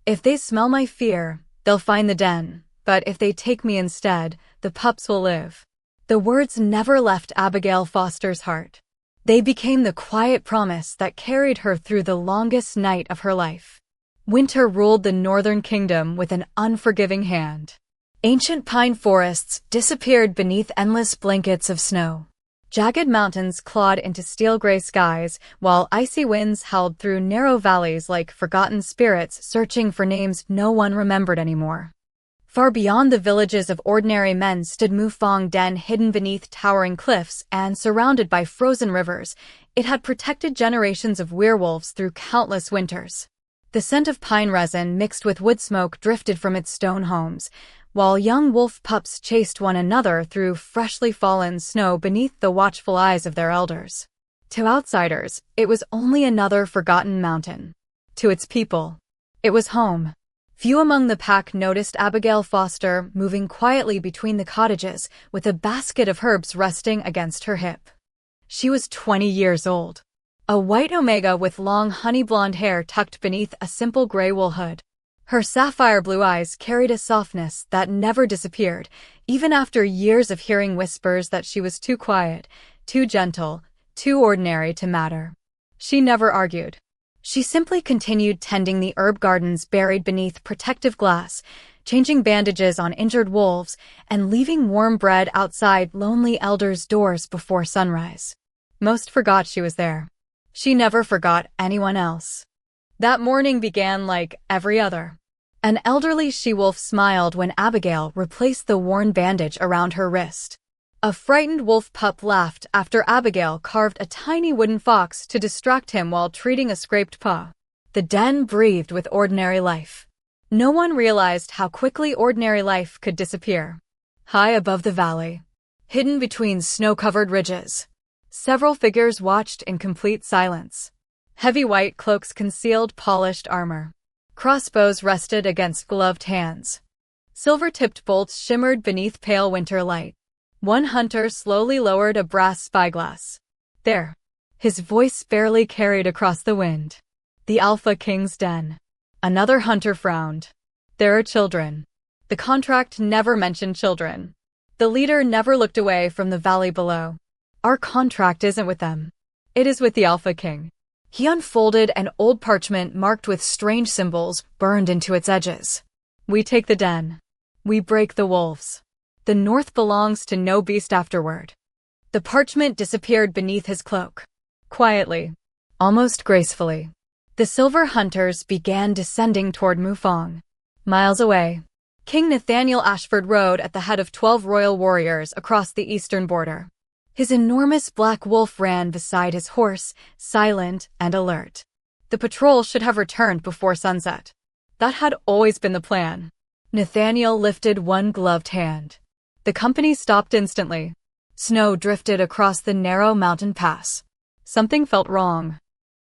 If they smell my fear, they'll find the den, but if they take me instead, the pups will live. The words never left Abigail Foster's heart. They became the quiet promise that carried her through the longest night of her life. Winter ruled the Northern Kingdom with an unforgiving hand. Ancient pine forests disappeared beneath endless blankets of snow. Jagged mountains clawed into steel-gray skies, while icy winds howled through narrow valleys like forgotten spirits searching for names no one remembered anymore. Far beyond the villages of ordinary men stood Mufong Den, hidden beneath towering cliffs and surrounded by frozen rivers. It had protected generations of werewolves through countless winters. The scent of pine resin mixed with wood smoke drifted from its stone homes, while young wolf pups chased one another through freshly fallen snow beneath the watchful eyes of their elders. To outsiders, it was only another forgotten mountain. To its people, it was home. Few among the pack noticed Abigail Foster moving quietly between the cottages with a basket of herbs resting against her hip. She was 20 years old. A white omega with long honey-blonde hair tucked beneath a simple gray wool hood. Her sapphire blue eyes carried a softness that never disappeared, even after years of hearing whispers that she was too quiet, too gentle, too ordinary to matter. She never argued. She simply continued tending the herb gardens buried beneath protective glass, changing bandages on injured wolves, and leaving warm bread outside lonely elders' doors before sunrise. Most forgot she was there. She never forgot anyone else. That morning began like every other. An elderly she-wolf smiled when Abigail replaced the worn bandage around her wrist. A frightened wolf pup laughed after Abigail carved a tiny wooden fox to distract him while treating a scraped paw. The den breathed with ordinary life. No one realized how quickly ordinary life could disappear. High above the valley, hidden between snow-covered ridges, several figures watched in complete silence. Heavy white cloaks concealed polished armor. Crossbows rested against gloved hands. Silver-tipped bolts shimmered beneath pale winter light. One hunter slowly lowered a brass spyglass. There. His voice barely carried across the wind. The Alpha King's den. Another hunter frowned. There are children. The contract never mentioned children. The leader never looked away from the valley below. Our contract isn't with them. It is with the Alpha King. He unfolded an old parchment marked with strange symbols burned into its edges. We take the den. We break the wolves. The North belongs to no beast afterward. The parchment disappeared beneath his cloak. Quietly, almost gracefully, the silver hunters began descending toward Mufong. Miles away, King Nathaniel Ashford rode at the head of 12 royal warriors across the eastern border. His enormous black wolf ran beside his horse, silent and alert. The patrol should have returned before sunset. That had always been the plan. Nathaniel lifted one gloved hand. The company stopped instantly. Snow drifted across the narrow mountain pass. Something felt wrong.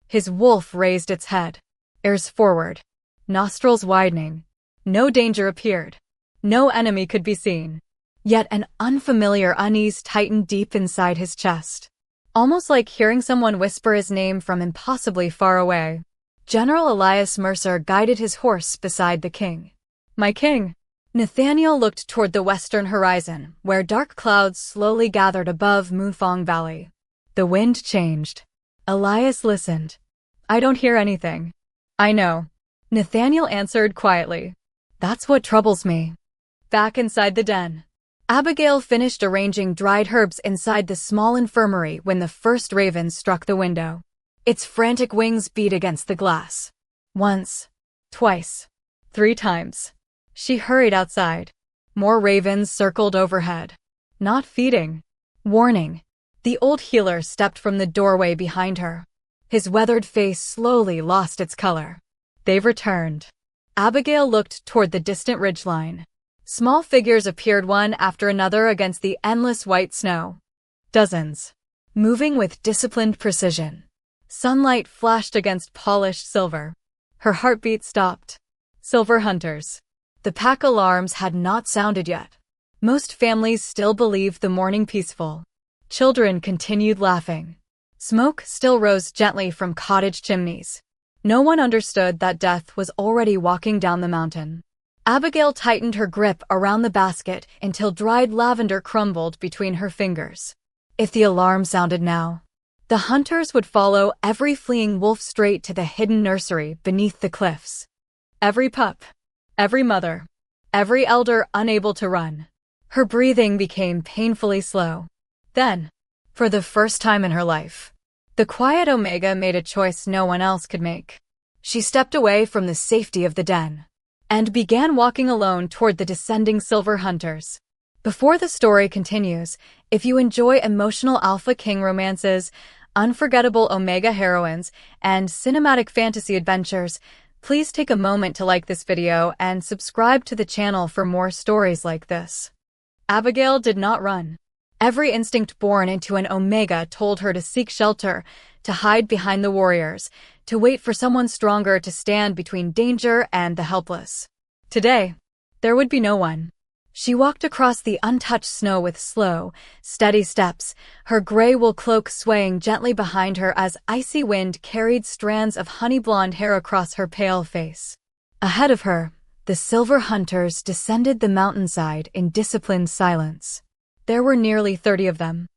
His wolf raised its head, ears forward, nostrils widening. No danger appeared. No enemy could be seen. Yet an unfamiliar unease tightened deep inside his chest. Almost like hearing someone whisper his name from impossibly far away. General Elias Mercer guided his horse beside the king. My king. Nathaniel looked toward the western horizon, where dark clouds slowly gathered above Mufong Valley. The wind changed. Elias listened. I don't hear anything. I know. Nathaniel answered quietly. That's what troubles me. Back inside the den, Abigail finished arranging dried herbs inside the small infirmary when the first raven struck the window. Its frantic wings beat against the glass. Once, twice, 3 times. She hurried outside. More ravens circled overhead. Not feeding. Warning. The old healer stepped from the doorway behind her. His weathered face slowly lost its color. They've returned. Abigail looked toward the distant ridgeline. Small figures appeared one after another against the endless white snow. Dozens. Moving with disciplined precision. Sunlight flashed against polished silver. Her heartbeat stopped. Silver hunters. The pack alarms had not sounded yet. Most families still believed the morning peaceful. Children continued laughing. Smoke still rose gently from cottage chimneys. No one understood that death was already walking down the mountain. Abigail tightened her grip around the basket until dried lavender crumbled between her fingers. If the alarm sounded now, the hunters would follow every fleeing wolf straight to the hidden nursery beneath the cliffs. Every pup, every mother, every elder unable to run. Her breathing became painfully slow. Then, for the first time in her life, the quiet Omega made a choice no one else could make. She stepped away from the safety of the den and began walking alone toward the descending silver hunters. Before the story continues, if you enjoy emotional Alpha King romances, unforgettable Omega heroines, and cinematic fantasy adventures, please take a moment to like this video and subscribe to the channel for more stories like this. Abigail did not run. Every instinct born into an Omega told her to seek shelter, to hide behind the warriors, to wait for someone stronger to stand between danger and the helpless. Today, there would be no one. She walked across the untouched snow with slow, steady steps, her gray wool cloak swaying gently behind her as icy wind carried strands of honey-blonde hair across her pale face. Ahead of her, the silver hunters descended the mountainside in disciplined silence. There were nearly 30 of them.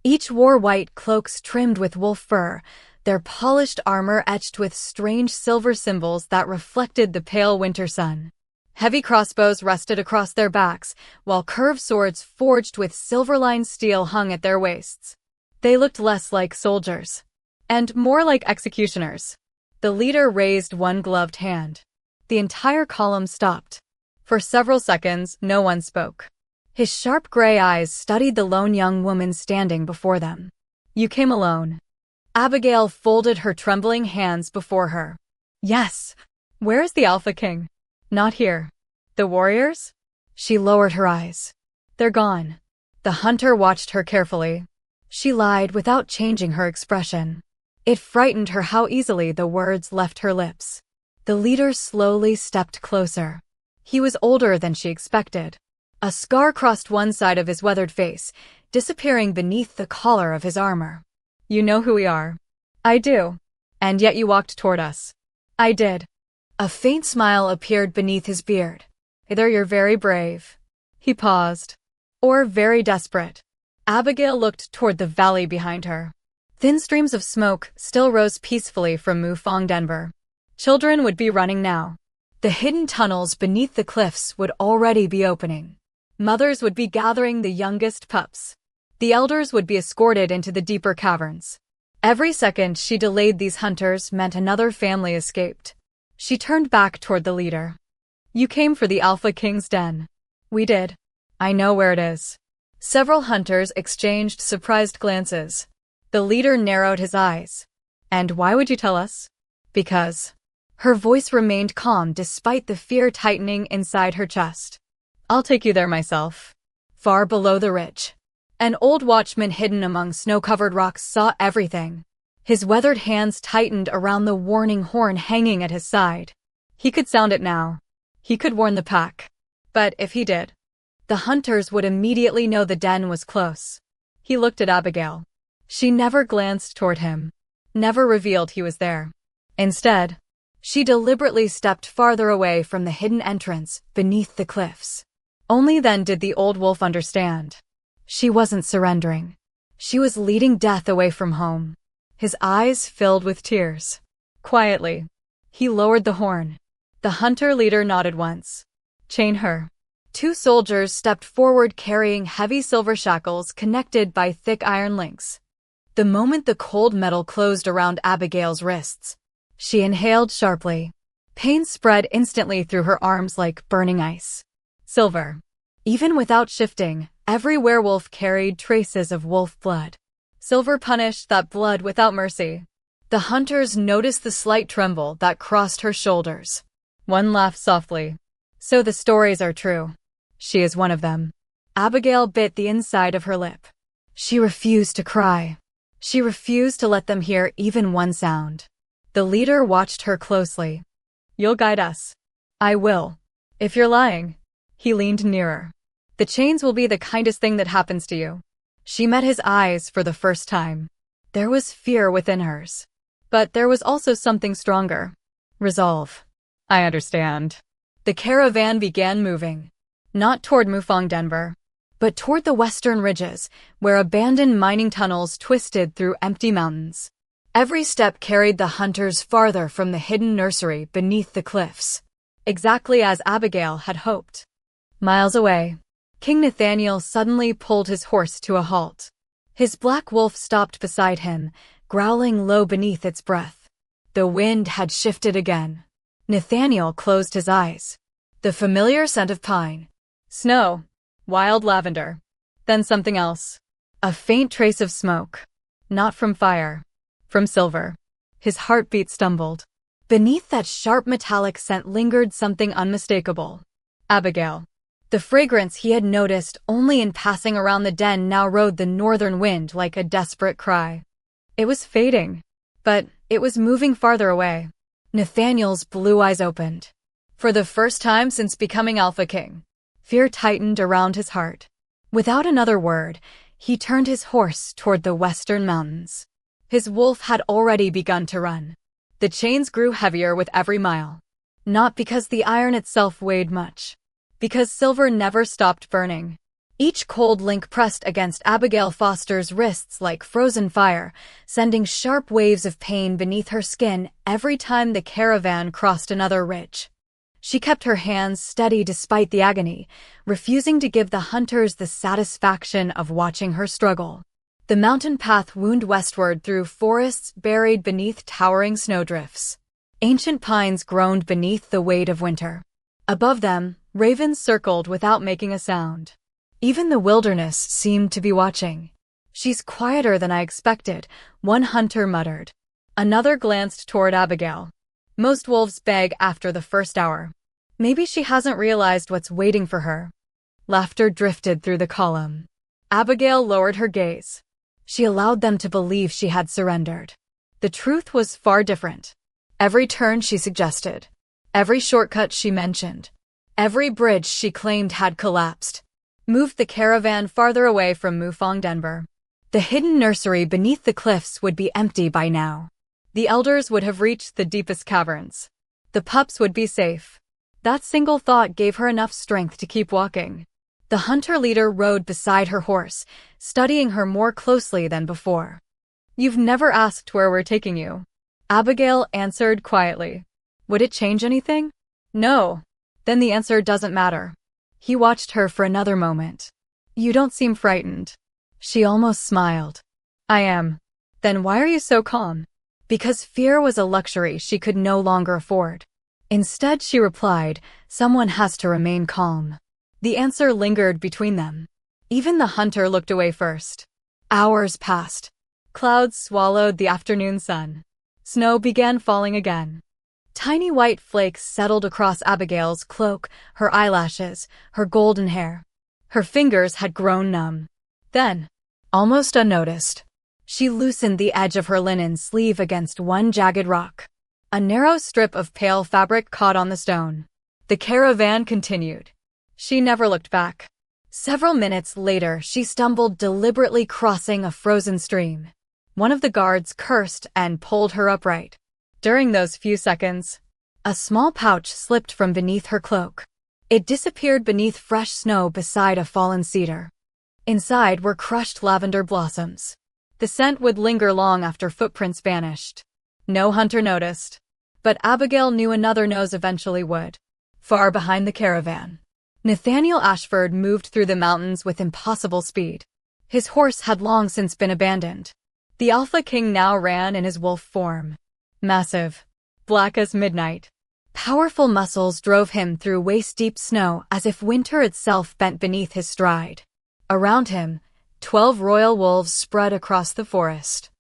Each wore white cloaks trimmed with wolf fur, their polished armor etched with strange silver symbols that reflected the pale winter sun. Heavy crossbows rested across their backs, while curved swords forged with silver-lined steel hung at their waists. They looked less like soldiers, and more like executioners. The leader raised one gloved hand. The entire column stopped. For several seconds, no one spoke. His sharp gray eyes studied the lone young woman standing before them. "You came alone." Abigail folded her trembling hands before her. "Yes. Where is the Alpha King?" "Not here." "The warriors?" She lowered her eyes. "They're gone." The hunter watched her carefully. She lied without changing her expression. It frightened her how easily the words left her lips. The leader slowly stepped closer. He was older than she expected. A scar crossed one side of his weathered face, disappearing beneath the collar of his armor. "You know who we are." "I do." "And yet you walked toward us." "I did." A faint smile appeared beneath his beard. "Either you're very brave." He paused. "Or very desperate." Abigail looked toward the valley behind her. Thin streams of smoke still rose peacefully from Mufang Denver. Children would be running now. The hidden tunnels beneath the cliffs would already be opening. Mothers would be gathering the youngest pups. The elders would be escorted into the deeper caverns. Every second she delayed these hunters meant another family escaped. She turned back toward the leader. "You came for the Alpha King's den." "We did." "I know where it is." Several hunters exchanged surprised glances. The leader narrowed his eyes. "And why would you tell us?" "Because." Her voice remained calm despite the fear tightening inside her chest. "I'll take you there myself." Far below the ridge, an old watchman hidden among snow-covered rocks saw everything. His weathered hands tightened around the warning horn hanging at his side. He could sound it now. He could warn the pack. But if he did, the hunters would immediately know the den was close. He looked at Abigail. She never glanced toward him, never revealed he was there. Instead, she deliberately stepped farther away from the hidden entrance beneath the cliffs. Only then did the old wolf understand. She wasn't surrendering. She was leading death away from home. His eyes filled with tears. Quietly, he lowered the horn. The hunter leader nodded once. "Chain her." Two soldiers stepped forward carrying heavy silver shackles connected by thick iron links. The moment the cold metal closed around Abigail's wrists, she inhaled sharply. Pain spread instantly through her arms like burning ice. Silver. Even without shifting, every werewolf carried traces of wolf blood. Silver punished that blood without mercy. The hunters noticed the slight tremble that crossed her shoulders. One laughed softly. "So the stories are true. She is one of them." Abigail bit the inside of her lip. She refused to cry. She refused to let them hear even one sound. The leader watched her closely. "You'll guide us." "I will. If you're lying." He leaned nearer. "The chains will be the kindest thing that happens to you." She met his eyes for the first time. There was fear within hers. But there was also something stronger. Resolve. I understand. The caravan began moving. Not toward Mufang Denver, but toward the western ridges, where abandoned mining tunnels twisted through empty mountains. Every step carried the hunters farther from the hidden nursery beneath the cliffs, exactly as Abigail had hoped. Miles away, King Nathaniel suddenly pulled his horse to a halt. His black wolf stopped beside him, growling low beneath its breath. The wind had shifted again. Nathaniel closed his eyes. The familiar scent of pine, snow, wild lavender. Then something else. A faint trace of smoke. Not from fire. From silver. His heartbeat stumbled. Beneath that sharp metallic scent lingered something unmistakable. Abigail. The fragrance he had noticed only in passing around the den now rode the northern wind like a desperate cry. It was fading, but it was moving farther away. Nathaniel's blue eyes opened. For the first time since becoming Alpha King, fear tightened around his heart. Without another word, he turned his horse toward the western mountains. His wolf had already begun to run. The chains grew heavier with every mile. Not because the iron itself weighed much. Because silver never stopped burning. Each cold link pressed against Abigail Foster's wrists like frozen fire, sending sharp waves of pain beneath her skin every time the caravan crossed another ridge. She kept her hands steady despite the agony, refusing to give the hunters the satisfaction of watching her struggle. The mountain path wound westward through forests buried beneath towering snowdrifts. Ancient pines groaned beneath the weight of winter. Above them, ravens circled without making a sound. Even the wilderness seemed to be watching. She's quieter than I expected, one hunter muttered. Another glanced toward Abigail. Most wolves beg after the first hour. Maybe she hasn't realized what's waiting for her. Laughter drifted through the column. Abigail lowered her gaze. She allowed them to believe she had surrendered. The truth was far different. Every turn she suggested, every shortcut she mentioned, every bridge she claimed had collapsed, moved the caravan farther away from Mufang Denver. The hidden nursery beneath the cliffs would be empty by now. The elders would have reached the deepest caverns. The pups would be safe. That single thought gave her enough strength to keep walking. The hunter leader rode beside her horse, studying her more closely than before. You've never asked where we're taking you. Abigail answered quietly. Would it change anything? No. Then the answer doesn't matter. He watched her for another moment. You don't seem frightened. She almost smiled. I am. Then why are you so calm? Because fear was a luxury she could no longer afford. Instead, she replied, someone has to remain calm. The answer lingered between them. Even the hunter looked away first. Hours passed. Clouds swallowed the afternoon sun. Snow began falling again. Tiny white flakes settled across Abigail's cloak, her eyelashes, her golden hair. Her fingers had grown numb. Then, almost unnoticed, she loosened the edge of her linen sleeve against one jagged rock. A narrow strip of pale fabric caught on the stone. The caravan continued. She never looked back. Several minutes later, she stumbled, deliberately crossing a frozen stream. One of the guards cursed and pulled her upright. During those few seconds, a small pouch slipped from beneath her cloak. It disappeared beneath fresh snow beside a fallen cedar. Inside were crushed lavender blossoms. The scent would linger long after footprints vanished. No hunter noticed. But Abigail knew another nose eventually would. Far behind the caravan, Nathaniel Ashford moved through the mountains with impossible speed. His horse had long since been abandoned. The Alpha King now ran in his wolf form. Massive, black as midnight. Powerful muscles drove him through waist-deep snow as if winter itself bent beneath his stride. Around him, 12 royal wolves spread across the forest.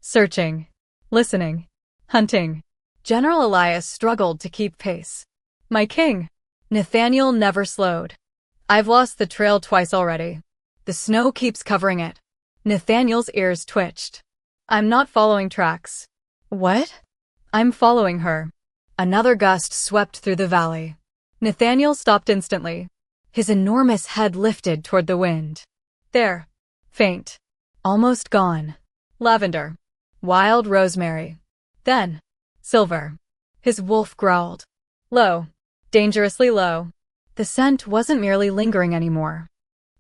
Searching, listening, hunting. General Elias struggled to keep pace. My king. Nathaniel never slowed. I've lost the trail twice already. The snow keeps covering it. Nathaniel's ears twitched. I'm not following tracks. What? I'm following her. Another gust swept through the valley. Nathaniel stopped instantly. His enormous head lifted toward the wind. There. Faint. Almost gone. Lavender. Wild rosemary. Then, Silver. His wolf growled. Low. Dangerously low. The scent wasn't merely lingering anymore.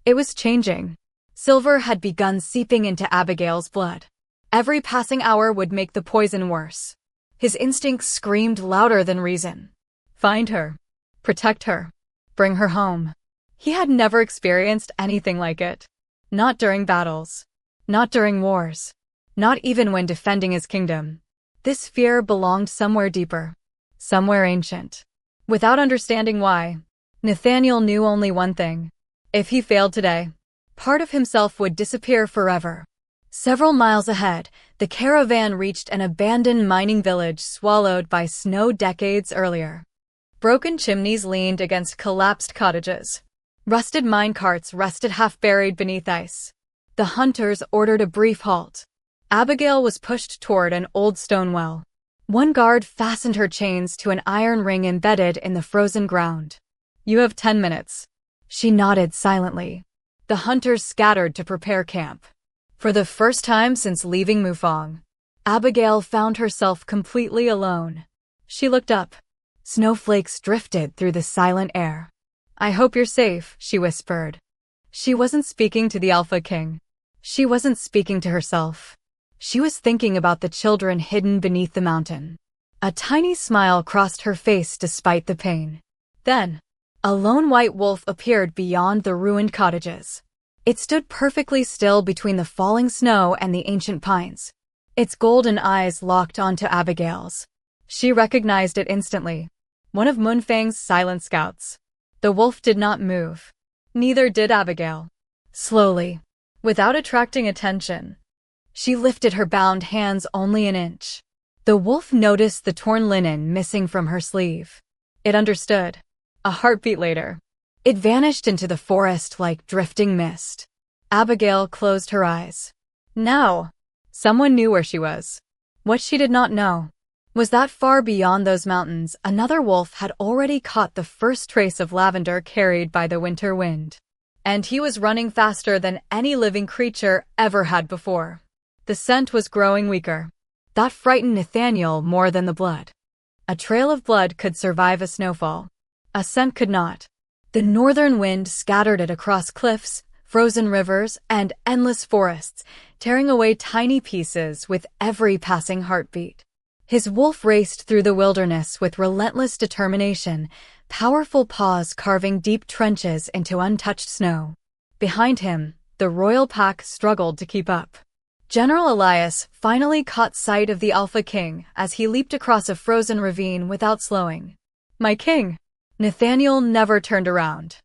It was changing. Silver had begun seeping into Abigail's blood. Every passing hour would make the poison worse. His instincts screamed louder than reason. Find her. Protect her. Bring her home. He had never experienced anything like it. Not during battles. Not during wars. Not even when defending his kingdom. This fear belonged somewhere deeper. Somewhere ancient. Without understanding why, Nathaniel knew only one thing. If he failed today, part of himself would disappear forever. Several miles ahead, the caravan reached an abandoned mining village swallowed by snow decades earlier. Broken chimneys leaned against collapsed cottages. Rusted mine carts rested half-buried beneath ice. The hunters ordered a brief halt. Abigail was pushed toward an old stone well. One guard fastened her chains to an iron ring embedded in the frozen ground. You have 10 minutes. She nodded silently. The hunters scattered to prepare camp. For the first time since leaving Mufang, Abigail found herself completely alone. She looked up. Snowflakes drifted through the silent air. I hope you're safe, she whispered. She wasn't speaking to the Alpha King. She wasn't speaking to herself. She was thinking about the children hidden beneath the mountain. A tiny smile crossed her face despite the pain. Then, a lone white wolf appeared beyond the ruined cottages. It stood perfectly still between the falling snow and the ancient pines. Its golden eyes locked onto Abigail's. She recognized it instantly. One of Munfang's silent scouts. The wolf did not move. Neither did Abigail. Slowly, without attracting attention, she lifted her bound hands only an inch. The wolf noticed the torn linen missing from her sleeve. It understood. A heartbeat later, it vanished into the forest like drifting mist. Abigail closed her eyes. Now, someone knew where she was. What she did not know was that far beyond those mountains, another wolf had already caught the first trace of lavender carried by the winter wind. And he was running faster than any living creature ever had before. The scent was growing weaker. That frightened Nathaniel more than the blood. A trail of blood could survive a snowfall. A scent could not. The northern wind scattered it across cliffs, frozen rivers, and endless forests, tearing away tiny pieces with every passing heartbeat. His wolf raced through the wilderness with relentless determination, powerful paws carving deep trenches into untouched snow. Behind him, the royal pack struggled to keep up. General Elias finally caught sight of the Alpha King as he leaped across a frozen ravine without slowing. My king! Nathaniel never turned around.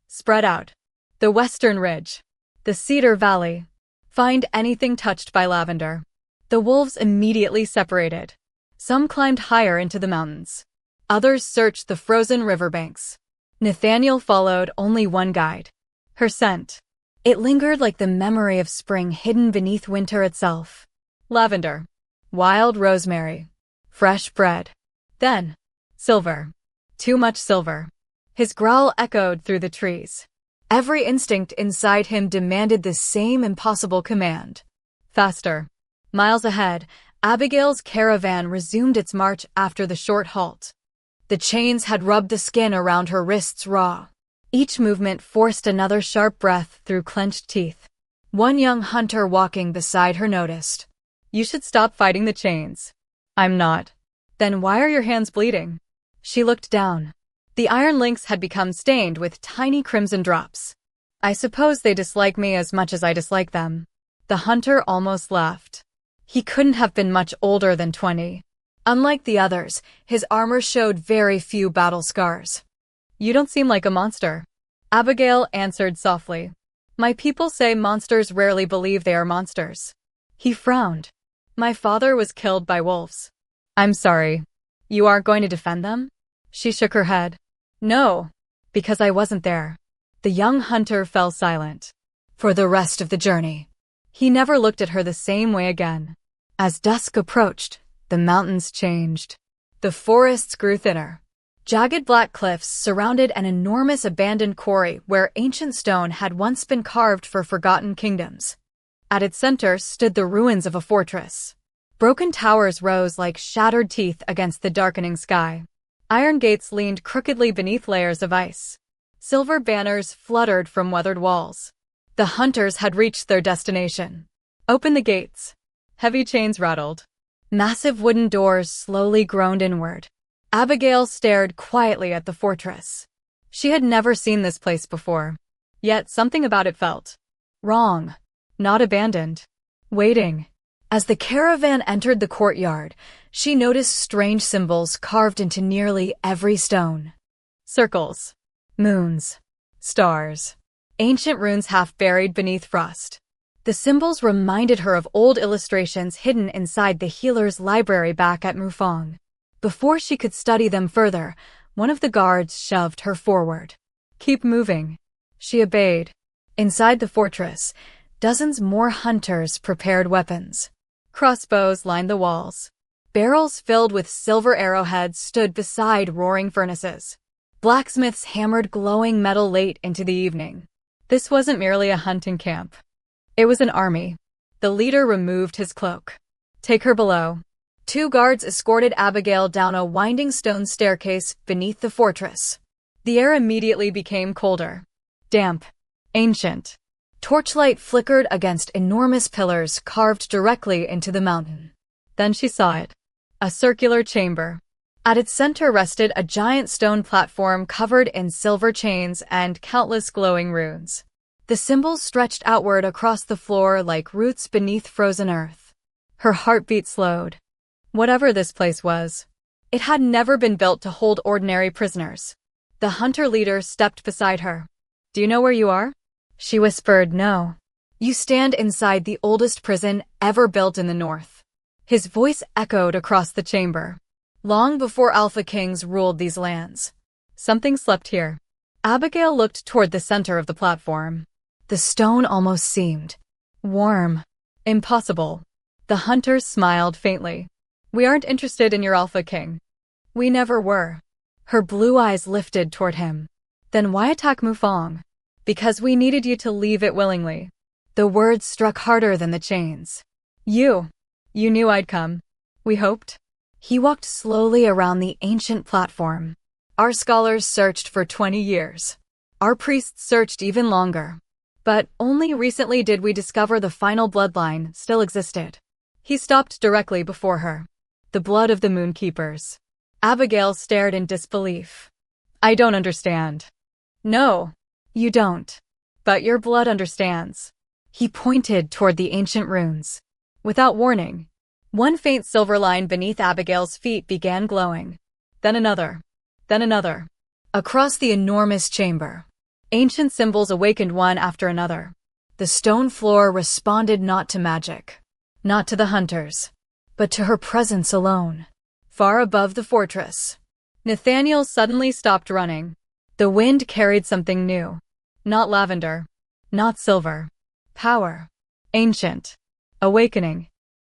Spread out. The western ridge. The Cedar Valley. Find anything touched by lavender. The wolves immediately separated. Some climbed higher into the mountains. Others searched the frozen riverbanks. Nathaniel followed only one guide. Her scent. It lingered like the memory of spring hidden beneath winter itself. Lavender. Wild rosemary. Fresh bread. Then, silver. Too much silver. His growl echoed through the trees. Every instinct inside him demanded the same impossible command. Faster. Miles ahead, Abigail's caravan resumed its march after the short halt. The chains had rubbed the skin around her wrists raw. Each movement forced another sharp breath through clenched teeth. One young hunter walking beside her noticed. You should stop fighting the chains. I'm not. Then why are your hands bleeding? She looked down. The iron links had become stained with tiny crimson drops. I suppose they dislike me as much as I dislike them. The hunter almost laughed. He couldn't have been much older than 20. Unlike the others, his armor showed very few battle scars. You don't seem like a monster. Abigail answered softly. My people say monsters rarely believe they are monsters. He frowned. My father was killed by wolves. I'm sorry. You aren't going to defend them? She shook her head. No, because I wasn't there. The young hunter fell silent. For the rest of the journey, he never looked at her the same way again. As dusk approached, the mountains changed. The forests grew thinner. Jagged black cliffs surrounded an enormous abandoned quarry where ancient stone had once been carved for forgotten kingdoms. At its center stood the ruins of a fortress. Broken towers rose like shattered teeth against the darkening sky. Iron gates leaned crookedly beneath layers of ice. Silver banners fluttered from weathered walls. The hunters had reached their destination. Open the gates. Heavy chains rattled. Massive wooden doors slowly groaned inward. Abigail stared quietly at the fortress. She had never seen this place before. Yet something about it felt wrong. Not abandoned. Waiting. As the caravan entered the courtyard, she noticed strange symbols carved into nearly every stone. Circles. Moons. Stars. Ancient runes half buried beneath frost. The symbols reminded her of old illustrations hidden inside the healer's library back at Mufang. Before she could study them further, one of the guards shoved her forward. Keep moving. She obeyed. Inside the fortress, dozens more hunters prepared weapons. Crossbows lined the walls. Barrels filled with silver arrowheads stood beside roaring furnaces. Blacksmiths hammered glowing metal late into the evening. This wasn't merely a hunting camp. It was an army. The leader removed his cloak. Take her below. 2 guards escorted Abigail down a winding stone staircase beneath the fortress. The air immediately became colder. Damp. Ancient. Torchlight flickered against enormous pillars carved directly into the mountain. Then she saw it. A circular chamber. At its center rested a giant stone platform covered in silver chains and countless glowing runes. The symbols stretched outward across the floor like roots beneath frozen earth. Her heartbeat slowed. Whatever this place was, it had never been built to hold ordinary prisoners. The hunter leader stepped beside her. Do you know where you are? She whispered, no. You stand inside the oldest prison ever built in the north. His voice echoed across the chamber. Long before Alpha Kings ruled these lands, something slept here. Abigail looked toward the center of the platform. The stone almost seemed warm. Impossible. The hunters smiled faintly. We aren't interested in your Alpha King. We never were. Her blue eyes lifted toward him. Then why attack Mufang? Because we needed you to leave it willingly. The words struck harder than the chains. You knew I'd come. We hoped. He walked slowly around the ancient platform. Our scholars searched for 20 years. Our priests searched even longer. But only recently did we discover the final bloodline still existed. He stopped directly before her. The blood of the Moonkeepers. Abigail stared in disbelief. I don't understand. No. You don't. But your blood understands. He pointed toward the ancient runes. Without warning, one faint silver line beneath Abigail's feet began glowing. Then another. Then another. Across the enormous chamber, ancient symbols awakened one after another. The stone floor responded not to magic, not to the hunters, but to her presence alone. Far above the fortress, Nathaniel suddenly stopped running. The wind carried something new. Not lavender. Not silver. Power. Ancient. Awakening.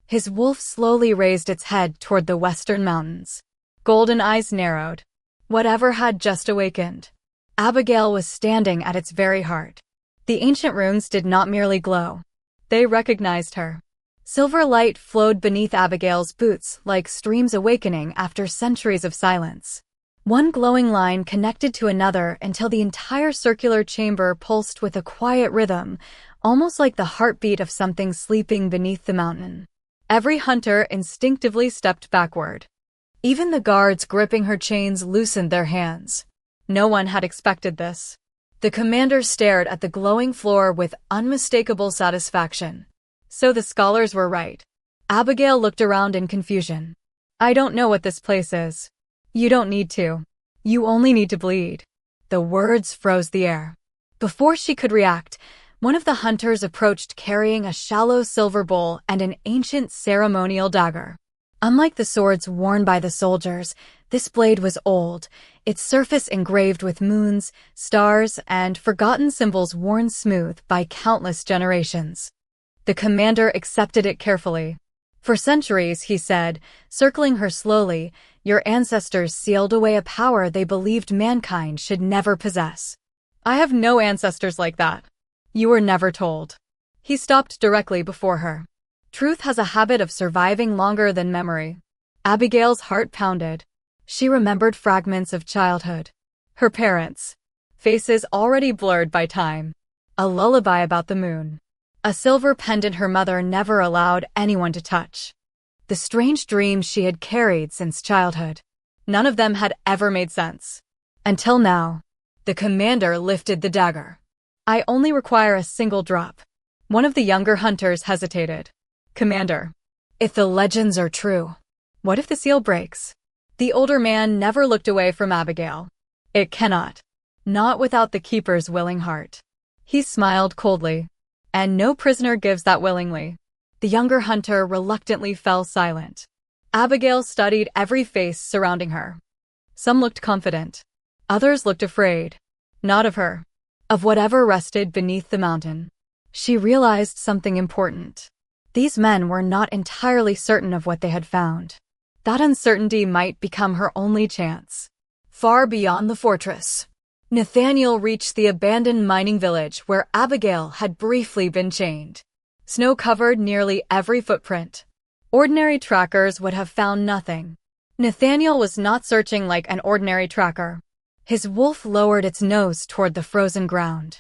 His wolf slowly raised its head toward the western mountains. Golden eyes narrowed. Whatever had just awakened. Abigail was standing at its very heart. The ancient runes did not merely glow. They recognized her. Silver light flowed beneath Abigail's boots like streams awakening after centuries of silence. One glowing line connected to another until the entire circular chamber pulsed with a quiet rhythm, almost like the heartbeat of something sleeping beneath the mountain. Every hunter instinctively stepped backward. Even the guards gripping her chains loosened their hands. No one had expected this. The commander stared at the glowing floor with unmistakable satisfaction. So the scholars were right. Abigail looked around in confusion. I don't know what this place is. You don't need to. You only need to bleed. The words froze the air. Before she could react, one of the hunters approached carrying a shallow silver bowl and an ancient ceremonial dagger. Unlike the swords worn by the soldiers, this blade was old, its surface engraved with moons, stars, and forgotten symbols worn smooth by countless generations. The commander accepted it carefully. For centuries, he said, circling her slowly, your ancestors sealed away a power they believed mankind should never possess. I have no ancestors like that. You were never told. He stopped directly before her. Truth has a habit of surviving longer than memory. Abigail's heart pounded. She remembered fragments of childhood. Her parents' faces already blurred by time. A lullaby about the moon. A silver pendant her mother never allowed anyone to touch. The strange dreams she had carried since childhood. None of them had ever made sense. Until now. The commander lifted the dagger. I only require a single drop. One of the younger hunters hesitated. Commander, if the legends are true, what if the seal breaks? The older man never looked away from Abigail. It cannot. Not without the keeper's willing heart. He smiled coldly. And no prisoner gives that willingly. The younger hunter reluctantly fell silent. Abigail studied every face surrounding her. Some looked confident. Others looked afraid. Not of her. Of whatever rested beneath the mountain. She realized something important. These men were not entirely certain of what they had found. That uncertainty might become her only chance. Far beyond the fortress, Nathaniel reached the abandoned mining village where Abigail had briefly been chained. Snow covered nearly every footprint. Ordinary trackers would have found nothing. Nathaniel was not searching like an ordinary tracker. His wolf lowered its nose toward the frozen ground.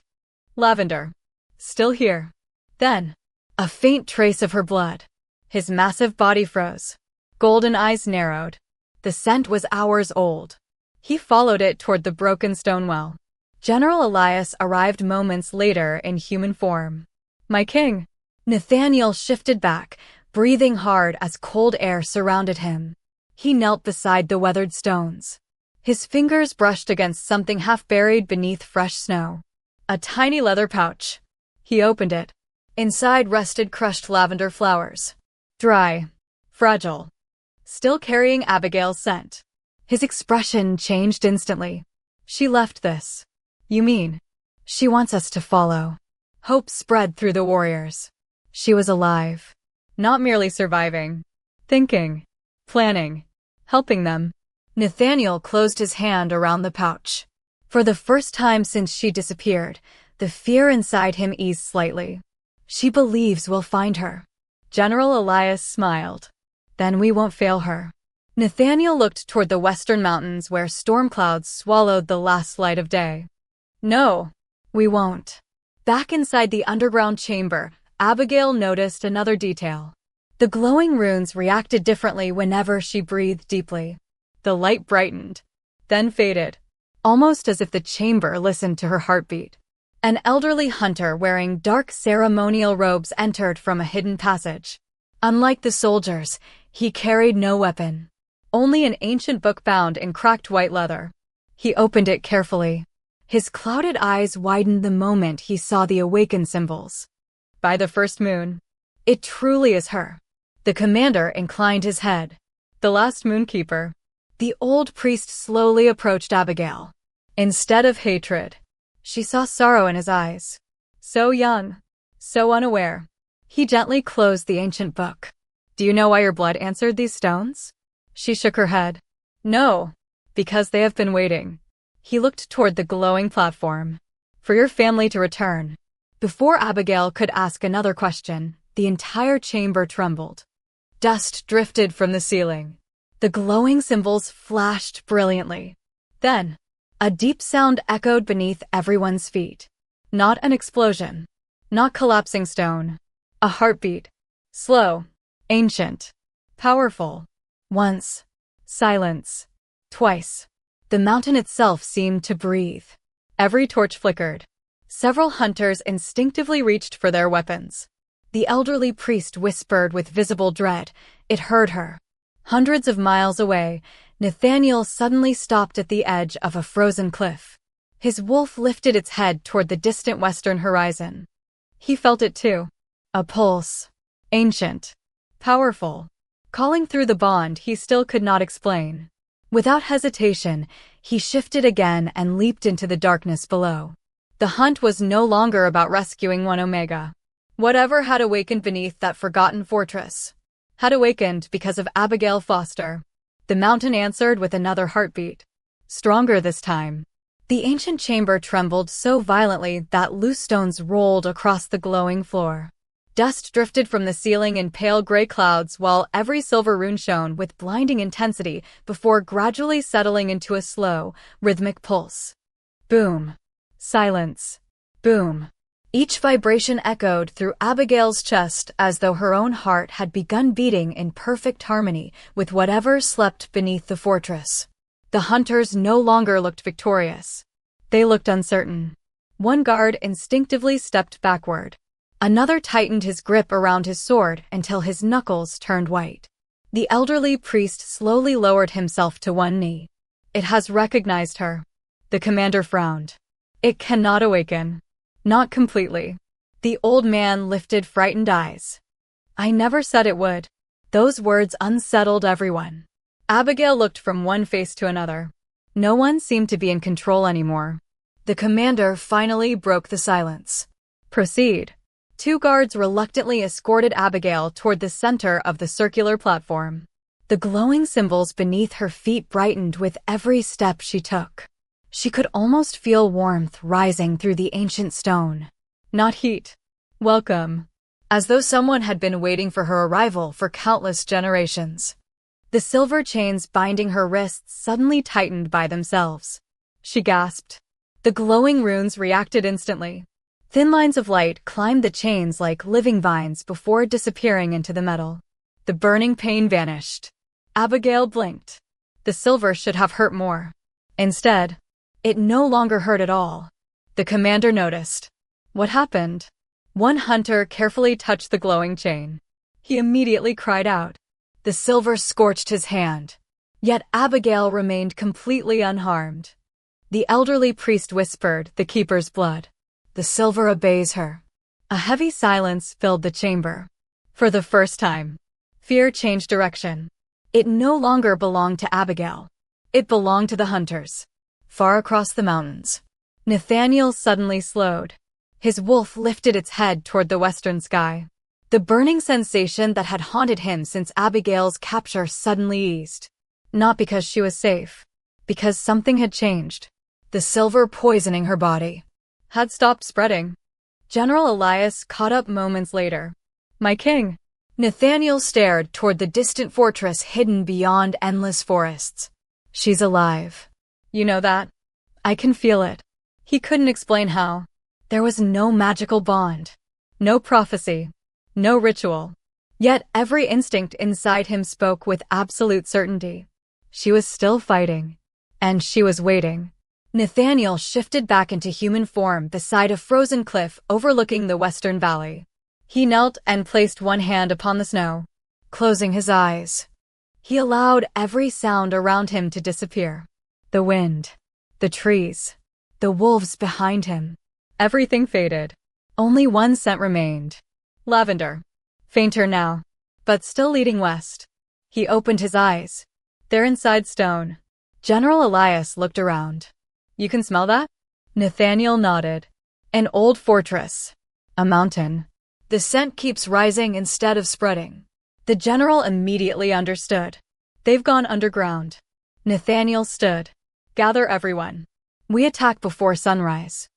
Lavender. Still here. Then, a faint trace of her blood. His massive body froze. Golden eyes narrowed. The scent was hours old. He followed it toward the broken stone well. General Elias arrived moments later in human form. My king. Nathaniel shifted back, breathing hard as cold air surrounded him. He knelt beside the weathered stones. His fingers brushed against something half buried beneath fresh snow. A tiny leather pouch. He opened it. Inside rested crushed lavender flowers. Dry. Fragile. Still carrying Abigail's scent. His expression changed instantly. She left this. You mean? She wants us to follow. Hope spread through the warriors. She was alive. Not merely surviving. Thinking. Planning. Helping them. Nathaniel closed his hand around the pouch. For the first time since she disappeared, the fear inside him eased slightly. She believes we'll find her. General Elias smiled. Then we won't fail her. Nathaniel looked toward the western mountains where storm clouds swallowed the last light of day. No, we won't. Back inside the underground chamber, Abigail noticed another detail. The glowing runes reacted differently whenever she breathed deeply. The light brightened, then faded, almost as if the chamber listened to her heartbeat. An elderly hunter wearing dark ceremonial robes entered from a hidden passage. Unlike the soldiers, he carried no weapon. Only an ancient book bound in cracked white leather. He opened it carefully. His clouded eyes widened the moment he saw the awakened symbols. By the first moon. It truly is her. The commander inclined his head. The last moonkeeper. The old priest slowly approached Abigail. Instead of hatred, she saw sorrow in his eyes. So young. So unaware. He gently closed the ancient book. Do you know why your blood answered these stones? She shook her head. No. Because they have been waiting. He looked toward the glowing platform. For your family to return. Before Abigail could ask another question, the entire chamber trembled. Dust drifted from the ceiling. The glowing symbols flashed brilliantly. Then, a deep sound echoed beneath everyone's feet. Not an explosion. Not collapsing stone. A heartbeat. Slow. Ancient. Powerful. Once. Silence. Twice. The mountain itself seemed to breathe. Every torch flickered. Several hunters instinctively reached for their weapons. The elderly priest whispered with visible dread. It heard her. Hundreds of miles away, Nathaniel suddenly stopped at the edge of a frozen cliff. His wolf lifted its head toward the distant western horizon. He felt it too. A pulse. Ancient. Powerful. Calling through the bond he still could not explain. Without hesitation, he shifted again and leaped into the darkness below. The hunt was no longer about rescuing one Omega. Whatever had awakened beneath that forgotten fortress had awakened because of Abigail Foster. The mountain answered with another heartbeat. Stronger this time. The ancient chamber trembled so violently that loose stones rolled across the glowing floor. Dust drifted from the ceiling in pale gray clouds while every silver rune shone with blinding intensity before gradually settling into a slow, rhythmic pulse. Boom. Silence. Boom. Each vibration echoed through Abigail's chest as though her own heart had begun beating in perfect harmony with whatever slept beneath the fortress. The hunters no longer looked victorious. They looked uncertain. One guard instinctively stepped backward. Another tightened his grip around his sword until his knuckles turned white. The elderly priest slowly lowered himself to one knee. It has recognized her. The commander frowned. It cannot awaken. Not completely. The old man lifted frightened eyes. I never said it would. Those words unsettled everyone. Abigail looked from one face to another. No one seemed to be in control anymore. The commander finally broke the silence. Proceed. Two guards reluctantly escorted Abigail toward the center of the circular platform. The glowing symbols beneath her feet brightened with every step she took. She could almost feel warmth rising through the ancient stone. Not heat. Welcome. As though someone had been waiting for her arrival for countless generations. The silver chains binding her wrists suddenly tightened by themselves. She gasped. The glowing runes reacted instantly. Thin lines of light climbed the chains like living vines before disappearing into the metal. The burning pain vanished. Abigail blinked. The silver should have hurt more. Instead, it no longer hurt at all. The commander noticed. What happened? One hunter carefully touched the glowing chain. He immediately cried out. The silver scorched his hand. Yet Abigail remained completely unharmed. The elderly priest whispered, the keeper's blood. The silver obeys her. A heavy silence filled the chamber. For the first time, fear changed direction. It no longer belonged to Abigail. It belonged to the hunters. Far across the mountains, Nathaniel suddenly slowed. His wolf lifted its head toward the western sky. The burning sensation that had haunted him since Abigail's capture suddenly eased. Not because she was safe. Because something had changed. The silver poisoning her body had stopped spreading. General Elias caught up moments later. My king. Nathaniel stared toward the distant fortress hidden beyond endless forests. She's alive. You know that? I can feel it. He couldn't explain how. There was no magical bond. No prophecy. No ritual. Yet every instinct inside him spoke with absolute certainty. She was still fighting. And she was waiting. Nathaniel shifted back into human form beside a frozen cliff overlooking the western valley. He knelt and placed one hand upon the snow, closing his eyes. He allowed every sound around him to disappear. The wind, the trees, the wolves behind him. Everything faded. Only one scent remained. Lavender. Fainter now, but still leading west. He opened his eyes. They're inside stone. General Elias looked around. You can smell that? Nathaniel nodded. An old fortress. A mountain. The scent keeps rising instead of spreading. The general immediately understood. They've gone underground. Nathaniel stood. Gather everyone. We attack before sunrise.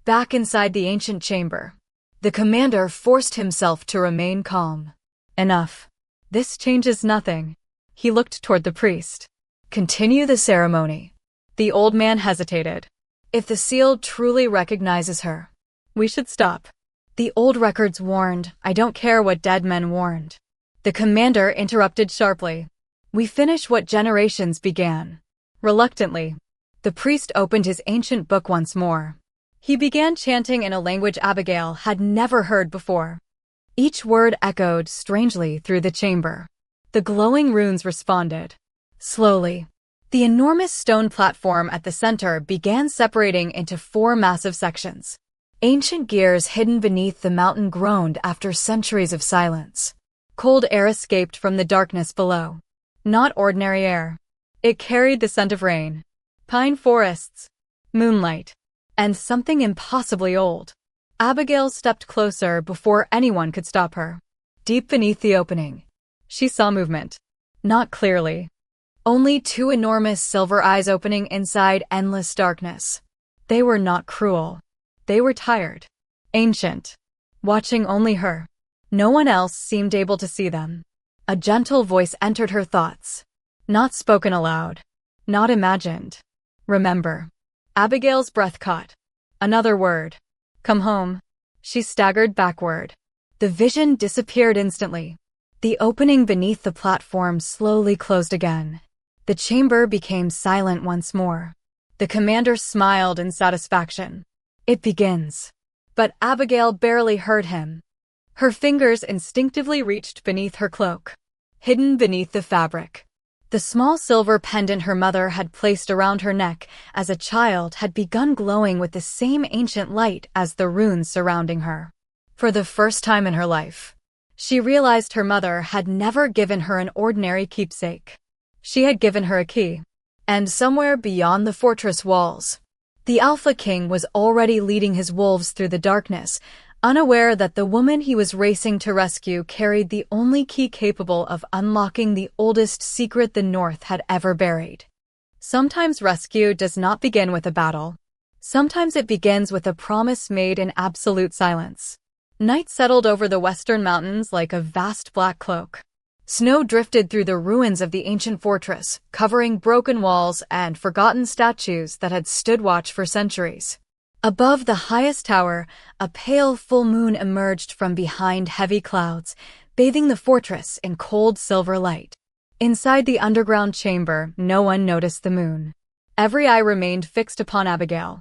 Back inside the ancient chamber, the commander forced himself to remain calm. Enough. This changes nothing. He looked toward the priest. Continue the ceremony. The old man hesitated. If the seal truly recognizes her, we should stop. The old records warned. I don't care what dead men warned. The commander interrupted sharply. We finish what generations began. Reluctantly, the priest opened his ancient book once more. He began chanting in a language Abigail had never heard before. Each word echoed strangely through the chamber. The glowing runes responded. Slowly, the enormous stone platform at the center began separating into 4 massive sections. Ancient gears hidden beneath the mountain groaned after centuries of silence. Cold air escaped from the darkness below. Not ordinary air. It carried the scent of rain, pine forests, moonlight, and something impossibly old. Abigail stepped closer before anyone could stop her. Deep beneath the opening, she saw movement. Not clearly. Only 2 enormous silver eyes opening inside endless darkness. They were not cruel. They were tired. Ancient. Watching only her. No one else seemed able to see them. A gentle voice entered her thoughts. Not spoken aloud. Not imagined. Remember. Abigail's breath caught. Another word. Come home. She staggered backward. The vision disappeared instantly. The opening beneath the platform slowly closed again. The chamber became silent once more. The commander smiled in satisfaction. It begins. But Abigail barely heard him. Her fingers instinctively reached beneath her cloak. Hidden beneath the fabric. The small silver pendant her mother had placed around her neck as a child had begun glowing with the same ancient light as the runes surrounding her. For the first time in her life, she realized her mother had never given her an ordinary keepsake. She had given her a key. And somewhere beyond the fortress walls, the Alpha King was already leading his wolves through the darkness, unaware that the woman he was racing to rescue carried the only key capable of unlocking the oldest secret the North had ever buried. Sometimes rescue does not begin with a battle. Sometimes it begins with a promise made in absolute silence. Night settled over the western mountains like a vast black cloak. Snow drifted through the ruins of the ancient fortress, covering broken walls and forgotten statues that had stood watch for centuries. Above the highest tower, a pale full moon emerged from behind heavy clouds, bathing the fortress in cold silver light. Inside the underground chamber, no one noticed the moon. Every eye remained fixed upon Abigail.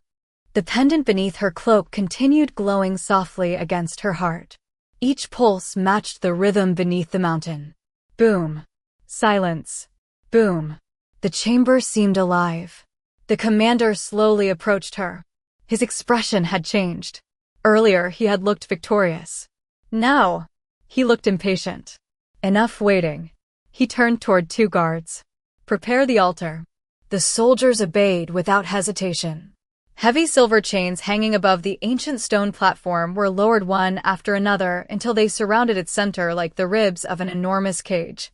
The pendant beneath her cloak continued glowing softly against her heart. Each pulse matched the rhythm beneath the mountain. Boom. Silence. Boom. The chamber seemed alive. The commander slowly approached her. His expression had changed. Earlier, he had looked victorious. Now, he looked impatient. Enough waiting. He turned toward two guards. Prepare the altar. The soldiers obeyed without hesitation. Heavy silver chains hanging above the ancient stone platform were lowered one after another until they surrounded its center like the ribs of an enormous cage.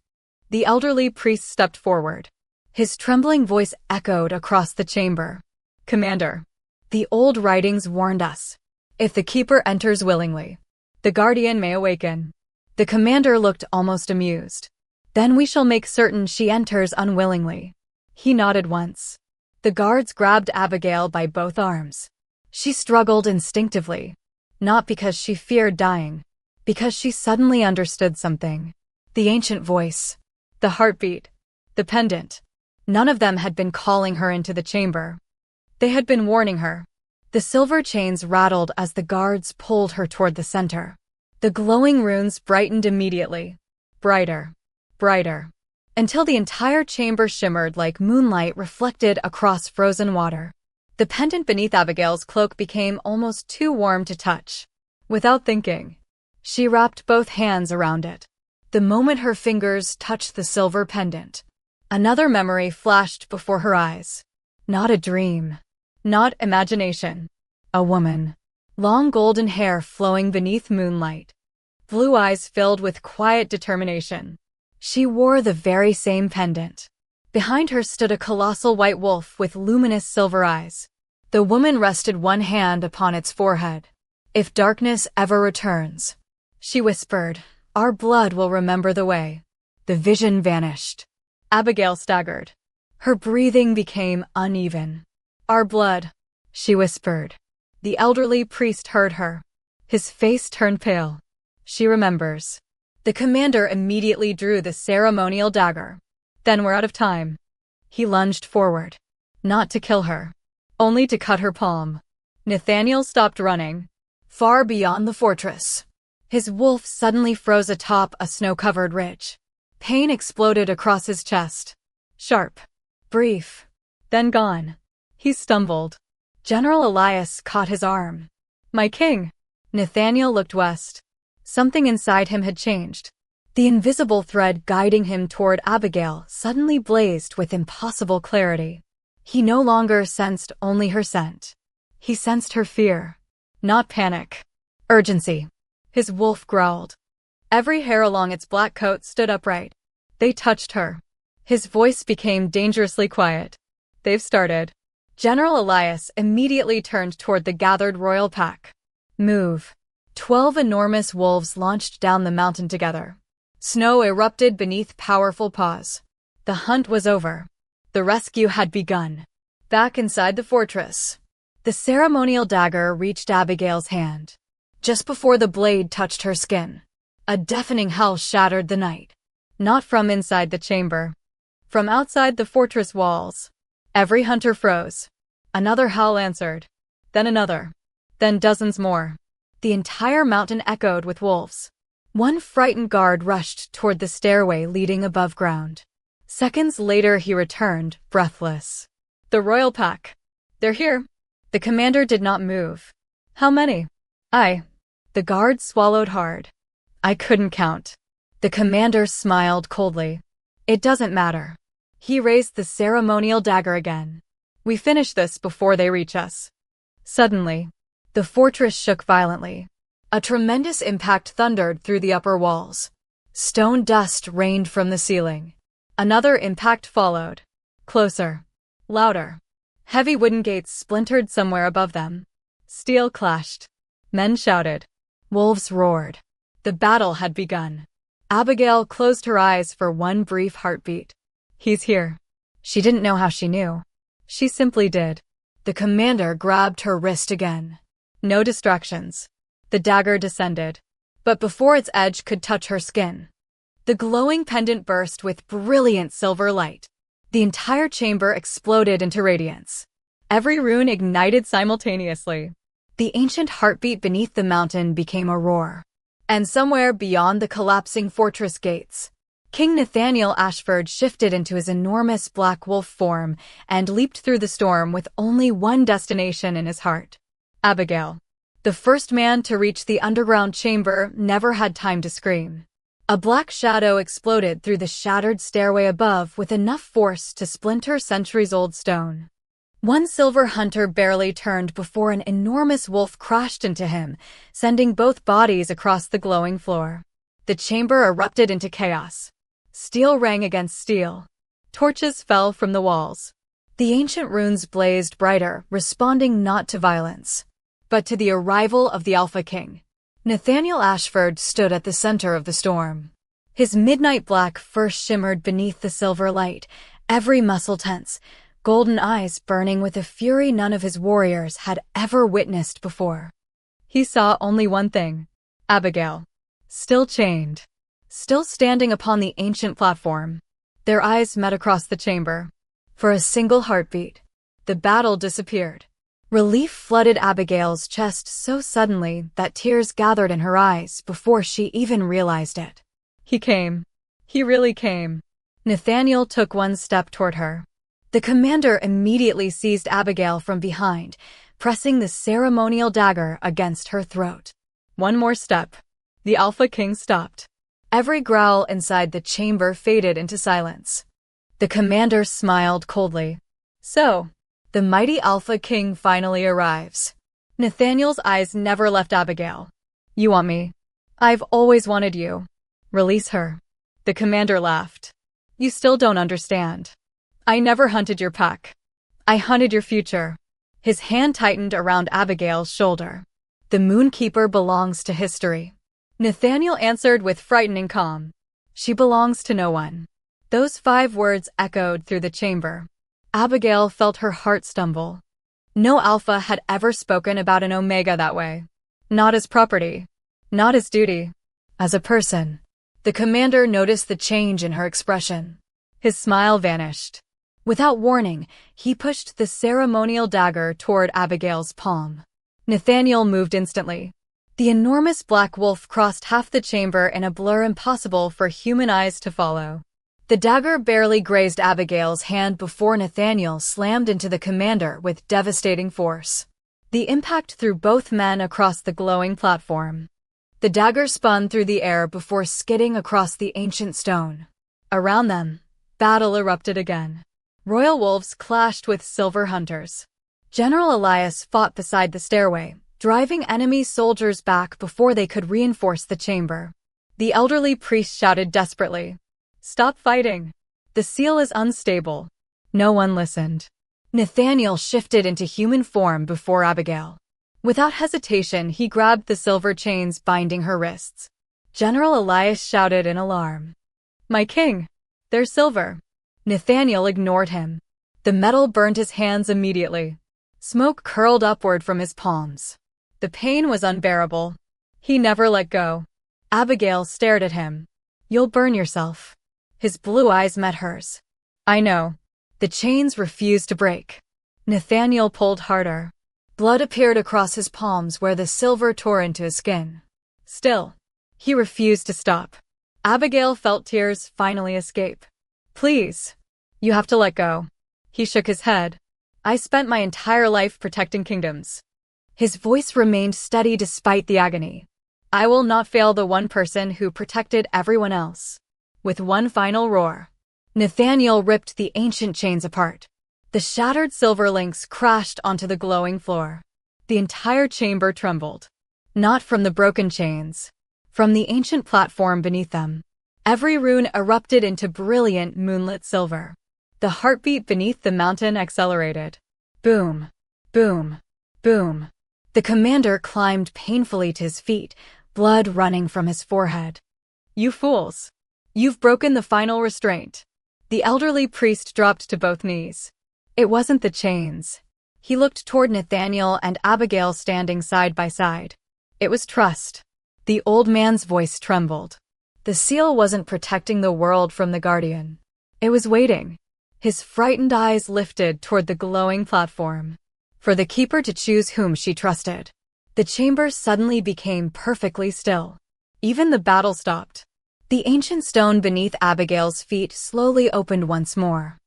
The elderly priest stepped forward. His trembling voice echoed across the chamber. Commander. The old writings warned us. If the keeper enters willingly, the guardian may awaken. The commander looked almost amused. Then we shall make certain she enters unwillingly. He nodded once. The guards grabbed Abigail by both arms. She struggled instinctively. Not because she feared dying. Because she suddenly understood something. The ancient voice. The heartbeat. The pendant. None of them had been calling her into the chamber. They had been warning her. The silver chains rattled as the guards pulled her toward the center. The glowing runes brightened immediately. Brighter. Brighter. Until the entire chamber shimmered like moonlight reflected across frozen water. The pendant beneath Abigail's cloak became almost too warm to touch. Without thinking, she wrapped both hands around it. The moment her fingers touched the silver pendant, another memory flashed before her eyes. Not a dream. Not imagination. A woman. Long golden hair flowing beneath moonlight. Blue eyes filled with quiet determination. She wore the very same pendant. Behind her stood a colossal white wolf with luminous silver eyes. The woman rested one hand upon its forehead. If darkness ever returns, she whispered, our blood will remember the way. The vision vanished. Abigail staggered. Her breathing became uneven. Our blood, she whispered. The elderly priest heard her. His face turned pale. She remembers. The commander immediately drew the ceremonial dagger. Then we're out of time. He lunged forward. Not to kill her. Only to cut her palm. Nathaniel stopped running. Far beyond the fortress. His wolf suddenly froze atop a snow-covered ridge. Pain exploded across his chest. Sharp. Brief. Then gone. He stumbled. General Elias caught his arm. My king. Nathaniel looked west. Something inside him had changed. The invisible thread guiding him toward Abigail suddenly blazed with impossible clarity. He no longer sensed only her scent. He sensed her fear. Not panic. Urgency. His wolf growled. Every hair along its black coat stood upright. They touched her. His voice became dangerously quiet. They've started. General Elias immediately turned toward the gathered royal pack. Move. 12 enormous wolves launched down the mountain together. Snow erupted beneath powerful paws. The hunt was over. The rescue had begun. Back inside the fortress, the ceremonial dagger reached Abigail's hand. Just before the blade touched her skin, a deafening howl shattered the night. Not from inside the chamber. From outside the fortress walls. Every hunter froze. Another howl answered. Then another. Then dozens more. The entire mountain echoed with wolves. One frightened guard rushed toward the stairway leading above ground. Seconds later he returned, breathless. The royal pack. They're here. The commander did not move. How many? The guard swallowed hard. I couldn't count. The commander smiled coldly. It doesn't matter. He raised the ceremonial dagger again. We finish this before they reach us. Suddenly, the fortress shook violently. A tremendous impact thundered through the upper walls. Stone dust rained from the ceiling. Another impact followed. Closer. Louder. Heavy wooden gates splintered somewhere above them. Steel clashed. Men shouted. Wolves roared. The battle had begun. Abigail closed her eyes for one brief heartbeat. He's here. She didn't know how she knew. She simply did. The commander grabbed her wrist again. No distractions. The dagger descended. But before its edge could touch her skin, the glowing pendant burst with brilliant silver light. The entire chamber exploded into radiance. Every rune ignited simultaneously. The ancient heartbeat beneath the mountain became a roar. And somewhere beyond the collapsing fortress gates, King Nathaniel Ashford shifted into his enormous black wolf form and leaped through the storm with only one destination in his heart. Abigail. The first man to reach the underground chamber never had time to scream. A black shadow exploded through the shattered stairway above with enough force to splinter centuries-old stone. One silver hunter barely turned before an enormous wolf crashed into him, sending both bodies across the glowing floor. The chamber erupted into chaos. Steel rang against steel. Torches fell from the walls. The ancient runes blazed brighter, responding not to violence, but to the arrival of the Alpha King. Nathaniel Ashford stood at the center of the storm. His midnight black first shimmered beneath the silver light, every muscle tense, golden eyes burning with a fury none of his warriors had ever witnessed before. He saw only one thing. Abigail. Still chained. Still standing upon the ancient platform. Their eyes met across the chamber. For a single heartbeat, the battle disappeared. Relief flooded Abigail's chest so suddenly that tears gathered in her eyes before she even realized it. He came. He really came. Nathaniel took one step toward her. The commander immediately seized Abigail from behind, pressing the ceremonial dagger against her throat. One more step. The Alpha King stopped. Every growl inside the chamber faded into silence. The commander smiled coldly. So, the mighty Alpha King finally arrives. Nathaniel's eyes never left Abigail. You want me? I've always wanted you. Release her. The commander laughed. You still don't understand. I never hunted your pack. I hunted your future. His hand tightened around Abigail's shoulder. The Moonkeeper belongs to history. Nathaniel answered with frightening calm. She belongs to no one. Those 5 words echoed through the chamber. Abigail felt her heart stumble. No Alpha had ever spoken about an Omega that way. Not as property. Not as duty. As a person. The commander noticed the change in her expression. His smile vanished. Without warning, he pushed the ceremonial dagger toward Abigail's palm. Nathaniel moved instantly. The enormous black wolf crossed half the chamber in a blur impossible for human eyes to follow. The dagger barely grazed Abigail's hand before Nathaniel slammed into the commander with devastating force. The impact threw both men across the glowing platform. The dagger spun through the air before skidding across the ancient stone. Around them, battle erupted again. Royal wolves clashed with silver hunters. General Elias fought beside the stairway, driving enemy soldiers back before they could reinforce the chamber. The elderly priest shouted desperately, "Stop fighting! The seal is unstable." No one listened. Nathaniel shifted into human form before Abigail. Without hesitation, he grabbed the silver chains binding her wrists. General Elias shouted in alarm. "My king! They're silver!" Nathaniel ignored him. The metal burned his hands immediately. Smoke curled upward from his palms. The pain was unbearable. He never let go. Abigail stared at him. "You'll burn yourself." His blue eyes met hers. "I know." The chains refused to break. Nathaniel pulled harder. Blood appeared across his palms where the silver tore into his skin. Still, he refused to stop. Abigail felt tears finally escape. "Please. You have to let go." He shook his head. "I spent my entire life protecting kingdoms." His voice remained steady despite the agony. "I will not fail the one person who protected everyone else." With one final roar, Nathaniel ripped the ancient chains apart. The shattered silver links crashed onto the glowing floor. The entire chamber trembled. Not from the broken chains, from the ancient platform beneath them. Every rune erupted into brilliant moonlit silver. The heartbeat beneath the mountain accelerated. Boom, boom, boom. The commander climbed painfully to his feet, blood running from his forehead. "You fools! You've broken the final restraint." The elderly priest dropped to both knees. It wasn't the chains. He looked toward Nathaniel and Abigail standing side by side. It was trust. The old man's voice trembled. The seal wasn't protecting the world from the guardian. It was waiting. His frightened eyes lifted toward the glowing platform. For the keeper to choose whom she trusted. The chamber suddenly became perfectly still. Even the battle stopped. The ancient stone beneath Abigail's feet slowly opened once more.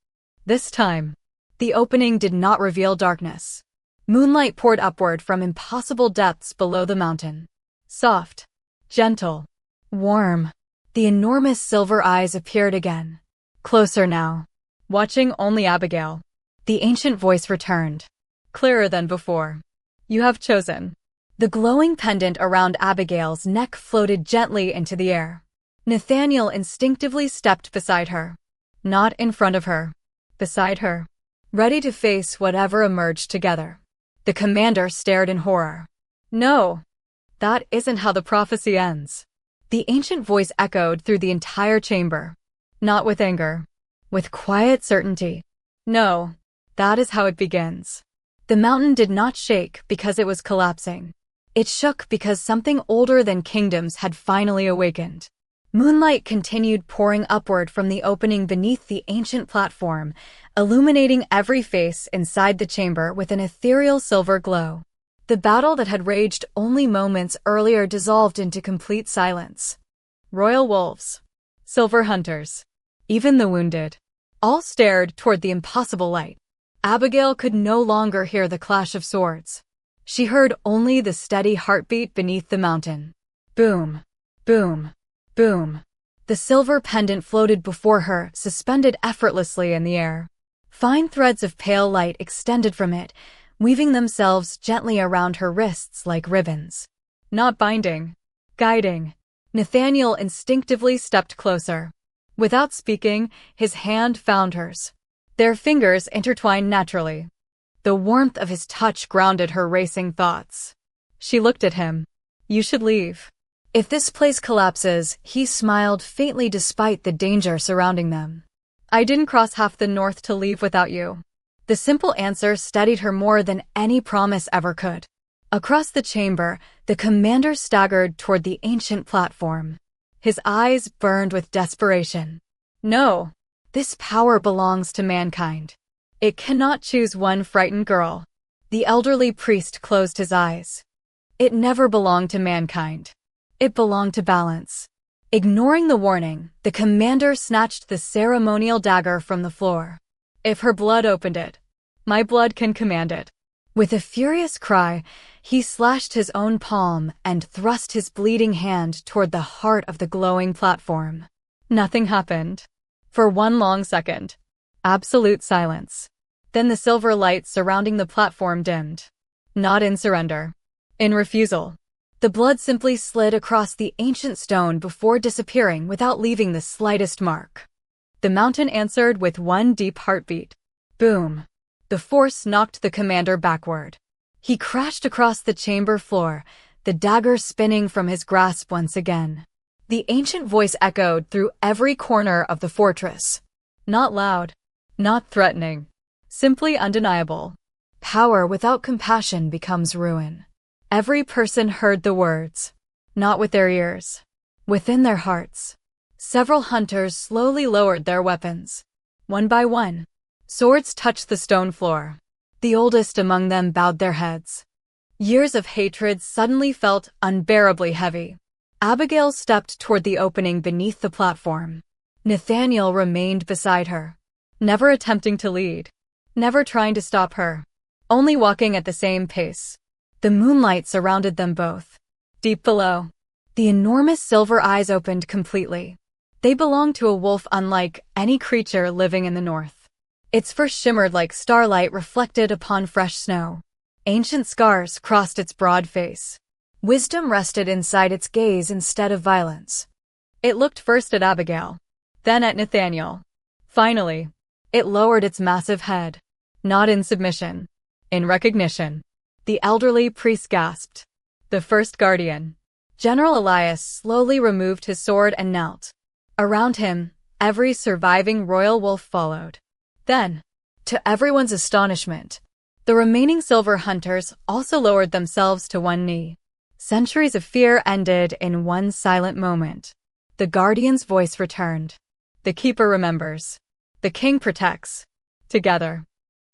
This time, the opening did not reveal darkness. Moonlight poured upward from impossible depths below the mountain. Soft, gentle, warm. The enormous silver eyes appeared again. Closer now. Watching only Abigail. The ancient voice returned. Clearer than before. "You have chosen." The glowing pendant around Abigail's neck floated gently into the air. Nathaniel instinctively stepped beside her. Not in front of her. Beside her. Ready to face whatever emerged together. The commander stared in horror. "No. That isn't how the prophecy ends." The ancient voice echoed through the entire chamber. Not with anger. With quiet certainty. "No. That is how it begins." The mountain did not shake because it was collapsing. It shook because something older than kingdoms had finally awakened. Moonlight continued pouring upward from the opening beneath the ancient platform, illuminating every face inside the chamber with an ethereal silver glow. The battle that had raged only moments earlier dissolved into complete silence. Royal wolves, silver hunters, even the wounded, all stared toward the impossible light. Abigail could no longer hear the clash of swords. She heard only the steady heartbeat beneath the mountain. Boom, boom, boom. The silver pendant floated before her, suspended effortlessly in the air. Fine threads of pale light extended from it, weaving themselves gently around her wrists like ribbons. Not binding, guiding. Nathaniel instinctively stepped closer. Without speaking, his hand found hers. Their fingers intertwined naturally. The warmth of his touch grounded her racing thoughts. She looked at him. "You should leave." "If this place collapses," he smiled faintly despite the danger surrounding them. "I didn't cross half the north to leave without you." The simple answer steadied her more than any promise ever could. Across the chamber, the commander staggered toward the ancient platform. His eyes burned with desperation. "No. This power belongs to mankind. It cannot choose one frightened girl." The elderly priest closed his eyes. It never belonged to mankind. It belonged to balance. Ignoring the warning, the commander snatched the ceremonial dagger from the floor. "If her blood opened it, my blood can command it." With a furious cry, he slashed his own palm and thrust his bleeding hand toward the heart of the glowing platform. Nothing happened. For one long second. Absolute silence. Then the silver light surrounding the platform dimmed. Not in surrender. In refusal. The blood simply slid across the ancient stone before disappearing without leaving the slightest mark. The mountain answered with one deep heartbeat. Boom. The force knocked the commander backward. He crashed across the chamber floor, the dagger spinning from his grasp once again. The ancient voice echoed through every corner of the fortress. Not loud, not threatening, simply undeniable. Power without compassion becomes ruin. Every person heard the words, not with their ears, within their hearts. Several hunters slowly lowered their weapons. One by one, swords touched the stone floor. The oldest among them bowed their heads. Years of hatred suddenly felt unbearably heavy. Abigail stepped toward the opening beneath the platform. Nathaniel remained beside her, never attempting to lead, never trying to stop her, only walking at the same pace. The moonlight surrounded them both. Deep below, the enormous silver eyes opened completely. They belonged to a wolf unlike any creature living in the north. Its fur shimmered like starlight reflected upon fresh snow. Ancient scars crossed its broad face. Wisdom rested inside its gaze instead of violence. It looked first at Abigail, then at Nathaniel. Finally, it lowered its massive head. Not in submission, in recognition. The elderly priest gasped. The first guardian, General Elias, slowly removed his sword and knelt. Around him, every surviving royal wolf followed. Then, to everyone's astonishment, the remaining silver hunters also lowered themselves to one knee. Centuries of fear ended in one silent moment. The guardian's voice returned. The keeper remembers. The king protects. Together,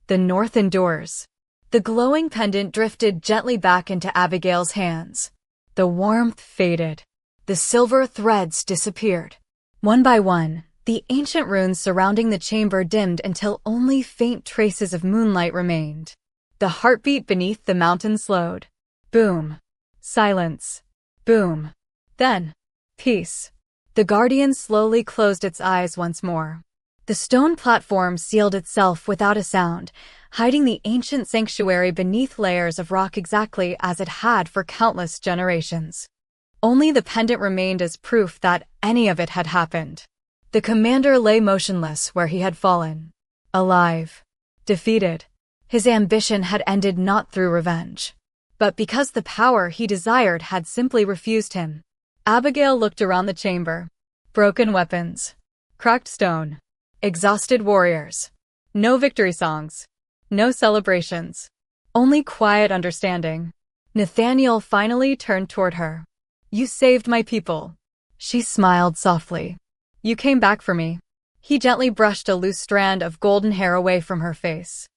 the north endures. The glowing pendant drifted gently back into Abigail's hands. The warmth faded. The silver threads disappeared. One by one, the ancient runes surrounding the chamber dimmed until only faint traces of moonlight remained. The heartbeat beneath the mountain slowed. Boom. Silence. Boom. Then, peace. The guardian slowly closed its eyes once more. The stone platform sealed itself without a sound, hiding the ancient sanctuary beneath layers of rock exactly as it had for countless generations. Only the pendant remained as proof that any of it had happened. The commander lay motionless where he had fallen. Alive. Defeated. His ambition had ended not through revenge, but because the power he desired had simply refused him. Abigail looked around the chamber. Broken weapons. Cracked stone. Exhausted warriors. No victory songs. No celebrations. Only quiet understanding. Nathaniel finally turned toward her. You saved my people. She smiled softly. You came back for me. He gently brushed a loose strand of golden hair away from her face.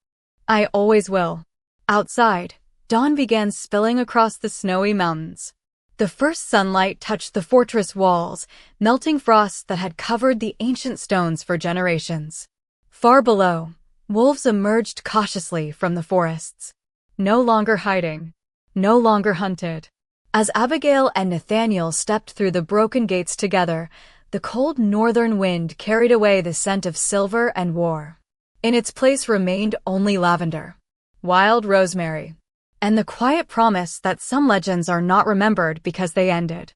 I always will. Outside, dawn began spilling across the snowy mountains. The first sunlight touched the fortress walls, melting frost that had covered the ancient stones for generations. Far below, wolves emerged cautiously from the forests. No longer hiding. No longer hunted. As Abigail and Nathaniel stepped through the broken gates together, the cold northern wind carried away the scent of silver and war. In its place remained only lavender, wild rosemary, and the quiet promise that some legends are not remembered because they ended.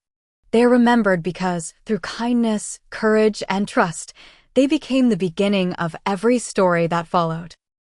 They are remembered because, through kindness, courage, and trust, they became the beginning of every story that followed.